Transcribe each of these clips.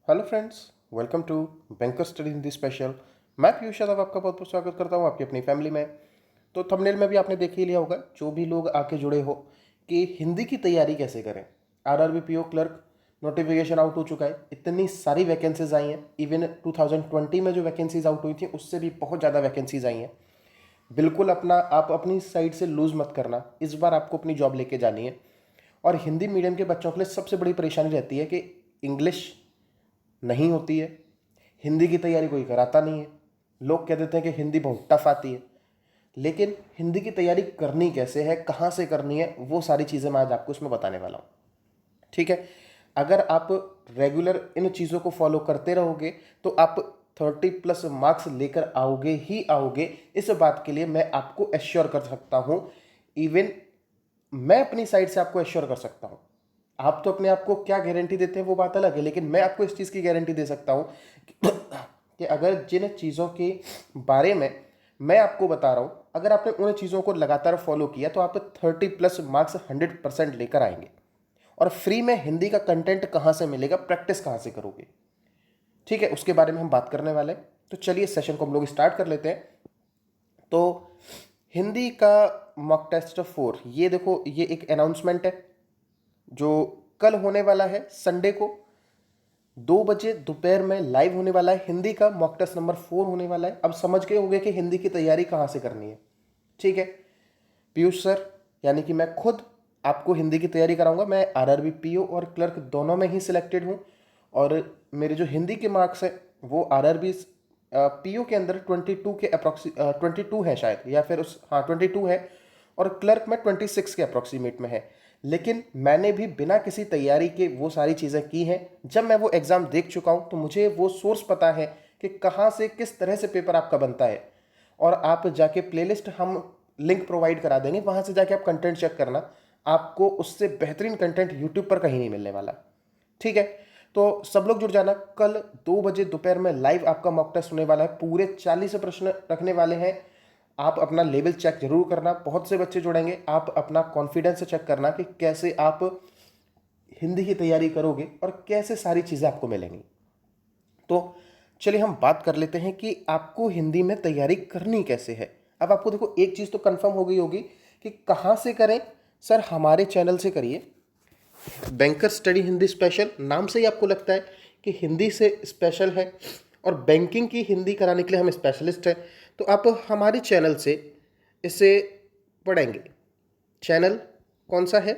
Hello friends, welcome to banker study Hindi special. मैं पीयूष यादव आपका बहुत बहुत स्वागत करता हूं आपकी अपनी फैमिली में। तो थंबनेल में भी आपने देख ही लिया होगा, जो भी लोग आके जुड़े हो, कि हिंदी की तैयारी कैसे करें। RRB PO clerk notification out हो चुका है, इतनी सारी वैकेंसीज आई हैं। इवन 2020 में जो वैकेंसीज आउट हुई थी उससे भी बहुत ज़्यादा वैकेंसीज आई हैं। बिल्कुल अपना आप अपनी साइड से लूज़ मत करना, इस बार आपको अपनी जॉब लेके जानी है। और हिंदी मीडियम के बच्चों के लिए सबसे बड़ी परेशानी रहती है कि इंग्लिश नहीं होती है, हिंदी की तैयारी कोई कराता नहीं है। लोग कह देते हैं कि हिंदी बहुत टफ आती है, लेकिन हिंदी की तैयारी करनी कैसे है, कहाँ से करनी है, वो सारी चीज़ें मैं आज आपको इसमें बताने वाला हूँ। ठीक है, अगर आप रेगुलर इन चीज़ों को फॉलो करते रहोगे तो आप 30+ मार्क्स लेकर आओगे ही आओगे। इस बात के लिए मैं आपको एश्योर कर सकता हूँ। इवन मैं अपनी साइड से आपको एश्योर कर सकता हूँ। आप तो अपने आप को क्या गारंटी देते हैं वो बात अलग है, लेकिन मैं आपको इस चीज़ की गारंटी दे सकता हूँ कि अगर जिन चीज़ों के बारे में मैं आपको बता रहा हूँ, अगर आपने उन चीज़ों को लगातार फॉलो किया तो आप 30+ मार्क्स 100% लेकर आएंगे। और फ्री में हिंदी का कंटेंट कहाँ से मिलेगा, प्रैक्टिस कहाँ से करोगे, ठीक है, उसके बारे में हम बात करने वाले हैं। तो चलिए सेशन को हम लोग स्टार्ट कर लेते हैं। तो हिंदी का मॉक टेस्ट 4, ये देखो, ये एक अनाउंसमेंट है जो कल होने वाला है, संडे को 2 बजे दोपहर में लाइव होने वाला है। हिंदी का मॉक टेस्ट नंबर 4 होने वाला है। अब समझ गए होंगे कि हिंदी की तैयारी कहाँ से करनी है। ठीक है, पीयूष सर यानी कि मैं खुद आपको हिंदी की तैयारी कराऊंगा। मैं आरआरबी पीओ और क्लर्क दोनों में ही सिलेक्टेड हूँ। और मेरे जो हिंदी के मार्क्स हैं वो आरआरबी पीओ के अंदर 22 के 22 है शायद, या फिर उस, हाँ 22 है। और क्लर्क में 26 के अप्रॉक्सीमेट में है। लेकिन मैंने भी बिना किसी तैयारी के वो सारी चीज़ें की हैं। जब मैं वो एग्ज़ाम देख चुका हूँ तो मुझे वो सोर्स पता है कि कहाँ से किस तरह से पेपर आपका बनता है। और आप जाके प्लेलिस्ट हम लिंक प्रोवाइड करा देंगे, वहाँ से जाके आप कंटेंट चेक करना। आपको उससे बेहतरीन कंटेंट यूट्यूब पर कहीं नहीं मिलने वाला। ठीक है, तो सब लोग जुड़ जाना। कल 2 बजे दोपहर में लाइव आपका मॉक टेस्ट होने वाला है। पूरे 40 प्रश्न रखने वाले हैं। आप अपना लेवल चेक जरूर करना। बहुत से बच्चे जुड़ेंगे, आप अपना कॉन्फिडेंस चेक करना कि कैसे आप हिंदी की तैयारी करोगे और कैसे सारी चीज़ें आपको मिलेंगी। तो चलिए हम बात कर लेते हैं कि आपको हिंदी में तैयारी करनी कैसे है। अब आपको देखो, एक चीज़ तो कंफर्म हो गई होगी कि कहाँ से करें। सर हमारे चैनल से करिए। बैंकर स्टडी हिंदी स्पेशल नाम से ही आपको लगता है कि हिंदी से स्पेशल है और बैंकिंग की हिंदी कराने के लिए हम स्पेशलिस्ट हैं। तो आप हमारे चैनल से इसे पढ़ेंगे। चैनल कौन सा है?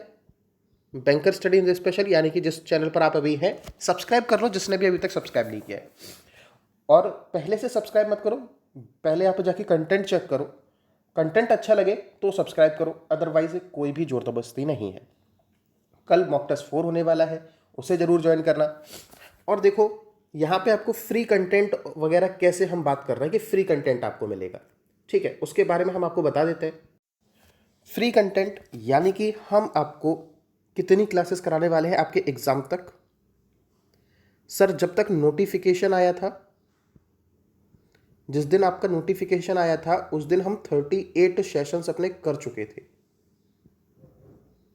बैंकर स्टडी हिंदी स्पेशल, यानी कि जिस चैनल पर आप अभी हैं सब्सक्राइब कर लो, जिसने भी अभी तक सब्सक्राइब नहीं किया है। और पहले से सब्सक्राइब मत करो, पहले आप जाके कंटेंट चेक करो। कंटेंट अच्छा लगे तो सब्सक्राइब करो, अदरवाइज कोई भी जोर जबरदस्ती नहीं है। कल मॉक टेस्ट 4 होने वाला है, उसे ज़रूर ज्वाइन करना। और देखो, यहाँ पे आपको फ्री कंटेंट वगैरह कैसे हम बात कर रहे हैं कि फ्री कंटेंट आपको मिलेगा। ठीक है, उसके बारे में हम आपको बता देते हैं। फ्री कंटेंट यानी कि हम आपको कितनी क्लासेस कराने वाले हैं आपके एग्ज़ाम तक। सर जब तक नोटिफिकेशन आया था, जिस दिन आपका नोटिफिकेशन आया था उस दिन हम 38 सेशंस अपने कर चुके थे।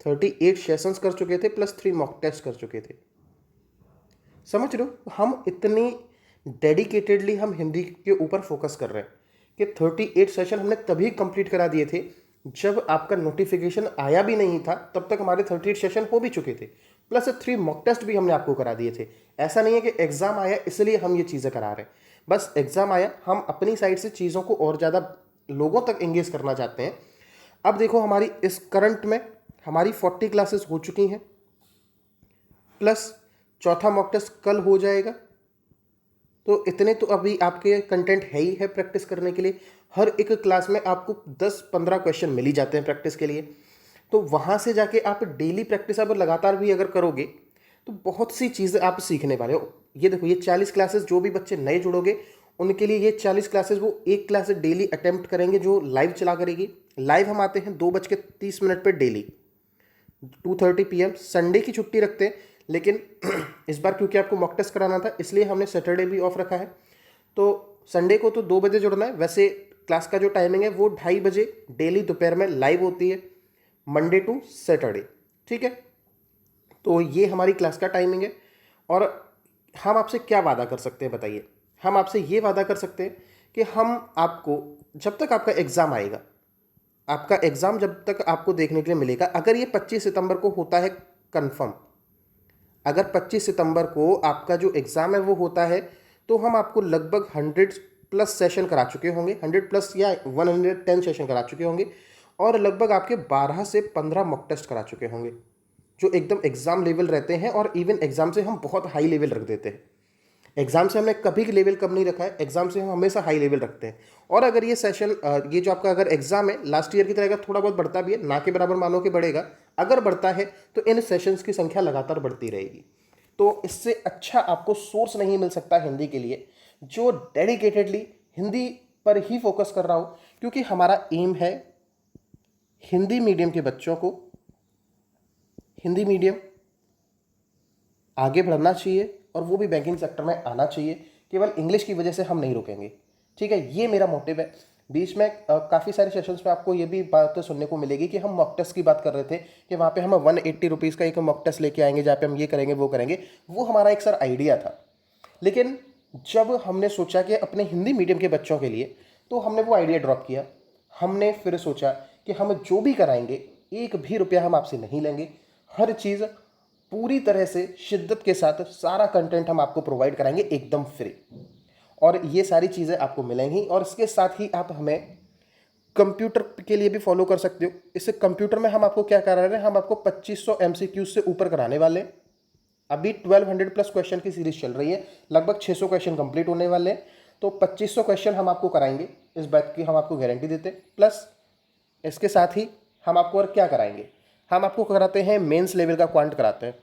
38 सेशंस कर चुके थे प्लस 3 मॉक टेस्ट कर चुके थे। समझ रहे हो, हम इतनी डेडिकेटेडली हम हिंदी के ऊपर फोकस कर रहे हैं कि 38 सेशन हमने तभी कंप्लीट करा दिए थे जब आपका नोटिफिकेशन आया भी नहीं था। तब तक हमारे 38 सेशन हो भी चुके थे, प्लस 3 मॉक टेस्ट भी हमने आपको करा दिए थे। ऐसा नहीं है कि एग्ज़ाम आया इसलिए हम ये चीज़ें करा रहे हैं। बस एग्ज़ाम आया, हम अपनी साइड से चीज़ों को और ज़्यादा लोगों तक एंगेज करना चाहते हैं। अब देखो, हमारी इस करंट में हमारी 40 क्लासेस हो चुकी हैं, प्लस चौथा मॉक टेस्ट कल हो जाएगा। तो इतने तो अभी आपके कंटेंट है ही है प्रैक्टिस करने के लिए। हर एक क्लास में आपको 10-15 क्वेश्चन मिल ही जाते हैं प्रैक्टिस के लिए। तो वहाँ से जाके आप डेली प्रैक्टिस अब लगातार भी अगर करोगे तो बहुत सी चीज़ें आप सीखने वाले हो। ये देखो, ये 40 क्लासेस जो भी बच्चे नए जुड़ोगे उनके लिए ये 40 क्लासेस, वो एक क्लास डेली अटेम्प्ट करेंगे जो लाइव चला करेगी। लाइव हम आते हैं 2:30 पर डेली, 2:30 PM। संडे की छुट्टी रखते हैं, लेकिन इस बार क्योंकि आपको मॉक टेस्ट कराना था इसलिए हमने सैटरडे भी ऑफ रखा है। तो संडे को तो 2 बजे जुड़ना है। वैसे क्लास का जो टाइमिंग है वो 2:30 बजे डेली दोपहर में लाइव होती है, मंडे टू सैटरडे। ठीक है, तो ये हमारी क्लास का टाइमिंग है। और हम आपसे क्या वादा कर सकते हैं बताइए? हम आपसे ये वादा कर सकते हैं कि हम आपको, जब तक आपका एग्ज़ाम आएगा, आपका एग्ज़ाम जब तक आपको देखने के लिए मिलेगा, अगर ये 25 सितंबर को होता है कंफर्म, अगर 25 सितंबर को आपका जो एग्ज़ाम है वो होता है, तो हम आपको लगभग 100 प्लस सेशन करा चुके होंगे, 100 प्लस या 110 सेशन करा चुके होंगे, और लगभग आपके 12 से 15 मॉक टेस्ट करा चुके होंगे, जो एकदम एग्ज़ाम लेवल रहते हैं, और इवन एग्ज़ाम से हम बहुत हाई लेवल रख देते हैं। एग्ज़ाम से हमने कभी लेवल कम नहीं रखा है, एग्ज़ाम से हम हमेशा हाई लेवल रखते हैं। और अगर ये सेशन, ये जो आपका अगर एग्ज़ाम है लास्ट ईयर की तरह का थोड़ा बहुत बढ़ता भी है, ना के बराबर मानो कि बढ़ेगा, अगर बढ़ता है तो इन सेशंस की संख्या लगातार बढ़ती रहेगी। तो इससे अच्छा आपको सोर्स नहीं मिल सकता हिंदी के लिए, जो डेडिकेटेडली हिंदी पर ही फोकस कर रहा हो, क्योंकि हमारा एम है हिंदी मीडियम के बच्चों को, हिंदी मीडियम आगे बढ़ना चाहिए, और वो भी बैंकिंग सेक्टर में आना चाहिए। केवल इंग्लिश की वजह से हम नहीं रुकेंगे, ठीक है? ये मेरा मोटिव है। बीच में काफ़ी सारे सेशंस में आपको ये भी बात सुनने को मिलेगी कि हम मॉक टेस्ट की बात कर रहे थे, कि वहाँ पे हम 180 रुपीज़ का एक मॉक टेस्ट लेके आएंगे, जहाँ पे हम ये करेंगे वो करेंगे। वो हमारा एक सर आइडिया था, लेकिन जब हमने सोचा कि अपने हिंदी मीडियम के बच्चों के लिए, तो हमने वो आइडिया ड्रॉप किया। हमने फिर सोचा कि हम जो भी कराएंगे, एक भी रुपया हम आपसे नहीं लेंगे, हर चीज़ पूरी तरह से शिद्दत के साथ सारा कंटेंट हम आपको प्रोवाइड कराएंगे एकदम फ्री, और ये सारी चीज़ें आपको मिलेंगी। और इसके साथ ही आप हमें कंप्यूटर के लिए भी फॉलो कर सकते हो। इससे कंप्यूटर में हम आपको क्या करा रहे हैं, हम आपको 2500 MCQ से ऊपर कराने वाले हैं। अभी 1200 प्लस क्वेश्चन की सीरीज चल रही है, लगभग 600 क्वेश्चन कंप्लीट होने वाले हैं, तो 2500 क्वेश्चन हम आपको कराएंगे, इस बात की हम आपको गारंटी देते हैं। प्लस इसके साथ ही हम आपको और क्या कराएंगे, हम आपको कराते हैं मेंस लेवल का क्वांट कराते हैं।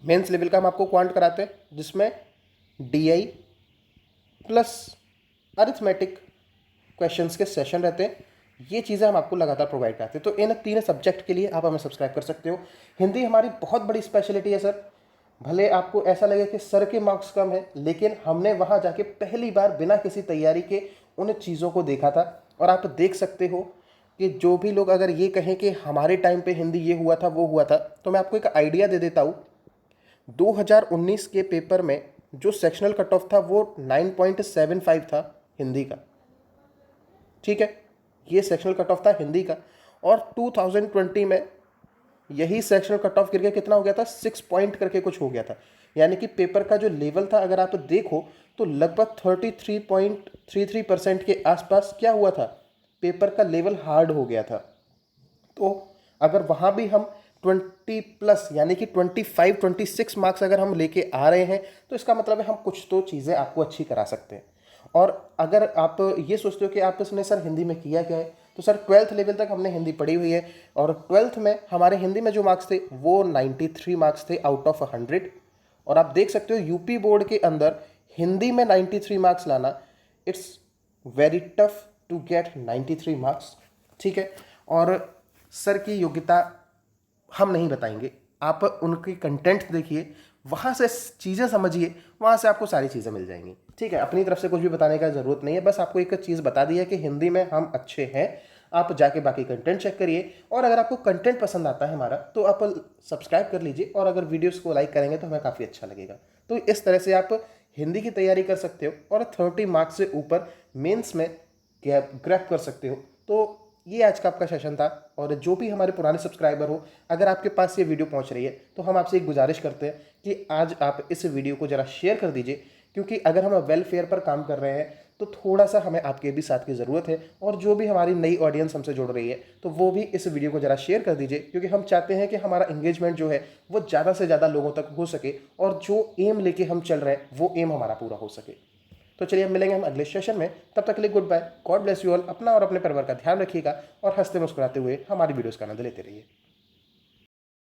मेंस लेवल का हम आपको क्वांट कराते हैं, जिसमें DI प्लस अरिथमेटिक क्वेश्चंस के सेशन रहते हैं। ये चीज़ें हम आपको लगातार प्रोवाइड कराते हैं। तो इन 3 सब्जेक्ट के लिए आप हमें सब्सक्राइब कर सकते हो। हिंदी हमारी बहुत बड़ी स्पेशलिटी है सर। भले आपको ऐसा लगे कि सर के मार्क्स कम है, लेकिन हमने वहाँ जाके पहली बार बिना किसी तैयारी के उन चीज़ों को देखा था। और आप देख सकते हो कि जो भी लोग अगर ये कहें कि हमारे टाइम पे हिंदी ये हुआ था वो हुआ था, तो मैं आपको एक आइडिया दे देता हूँ। 2019 के पेपर में जो सेक्शनल कट ऑफ था वो 9.75 था हिंदी का, ठीक है? ये सेक्शनल कट ऑफ था हिंदी का। और 2020 में यही सेक्शनल कट ऑफ गिर के कितना हो गया था, 6 पॉइंट करके कुछ हो गया था। यानी कि पेपर का जो लेवल था, अगर आप देखो तो लगभग 33.33% के आसपास क्या हुआ था, पेपर का लेवल हार्ड हो गया था। तो अगर वहाँ भी हम 20 प्लस यानी कि 25-26 मार्क्स अगर हम लेके आ रहे हैं, तो इसका मतलब है हम कुछ तो चीज़ें आपको अच्छी करा सकते हैं। और अगर आप ये सोचते हो कि आपने सर हिंदी में किया क्या है, तो सर 12th लेवल तक हमने हिंदी पढ़ी हुई है, और 12th में हमारे हिंदी में जो मार्क्स थे वो 93 मार्क्स थे आउट ऑफ 100। और आप देख सकते हो यूपी बोर्ड के अंदर हिंदी में 93 मार्क्स लाना, it's very tough to get 93 marks, ठीक है? और सर की योग्यता हम नहीं बताएंगे, आप उनकी कंटेंट देखिए, वहाँ से चीज़ें समझिए, वहाँ से आपको सारी चीज़ें मिल जाएंगी, ठीक है? अपनी तरफ से कुछ भी बताने का ज़रूरत नहीं है, बस आपको एक चीज़ बता दी है कि हिंदी में हम अच्छे हैं। आप जाके बाकी कंटेंट चेक करिए, और अगर आपको कंटेंट पसंद आता है हमारा, तो आप सब्सक्राइब कर लीजिए, और अगर वीडियोस को लाइक करेंगे तो हमें काफ़ी अच्छा लगेगा। तो इस तरह से आप हिंदी की तैयारी कर सकते हो, और 30 मार्क्स से ऊपर मेंस में ग्रैब कर सकते हो। तो ये आज का आपका सेशन था। और जो भी हमारे पुराने सब्सक्राइबर हो, अगर आपके पास ये वीडियो पहुंच रही है, तो हम आपसे एक गुजारिश करते हैं कि आज आप इस वीडियो को ज़रा शेयर कर दीजिए, क्योंकि अगर हम वेलफेयर पर काम कर रहे हैं तो थोड़ा सा हमें आपके भी साथ की ज़रूरत है। और जो भी हमारी नई ऑडियंस हमसे जुड़ रही है, तो वो भी इस वीडियो को ज़रा शेयर कर दीजिए, क्योंकि हम चाहते हैं कि हमारा इंगेजमेंट जो है वो ज़्यादा से ज़्यादा लोगों तक हो सके, और जो एम लेके हम चल रहे हैं वो एम हमारा पूरा हो सके। तो चलिए, हम मिलेंगे हम अगले सेशन में। तब तक के लिए goodbye, God bless you all. अपना और अपने परिवार का ध्यान रखिएगा, और हंसते मुस्कुराते हुए हमारी वीडियोस का आनंद लेते रहिए।